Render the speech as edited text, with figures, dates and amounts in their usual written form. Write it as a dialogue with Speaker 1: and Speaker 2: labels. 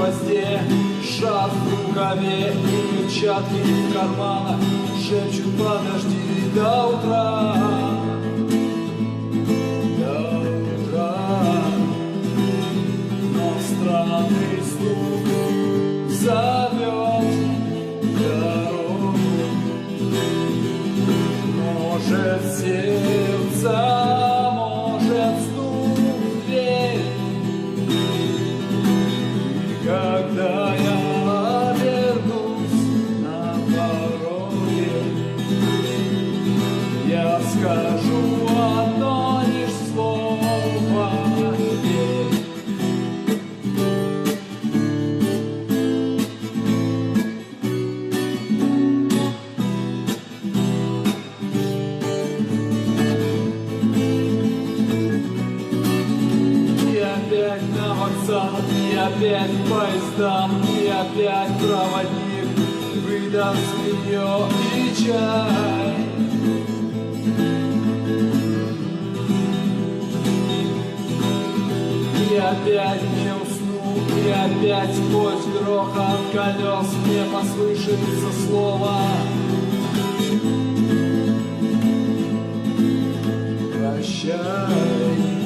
Speaker 1: гвозде, шарф в рукаве и перчатки в карманах шепчут: подожди до утра. До утра. Но странный стук зовет дорогу. Может, сердце, может, стук в дверь. И когда я обернусь на пороге, я скажу одно лишь слово: верь. И опять на вокзал, и опять поездам, и опять проводник выдаст вино и чай. И опять не усну, и опять сквозь грохот колес мне послышится слово: прощай.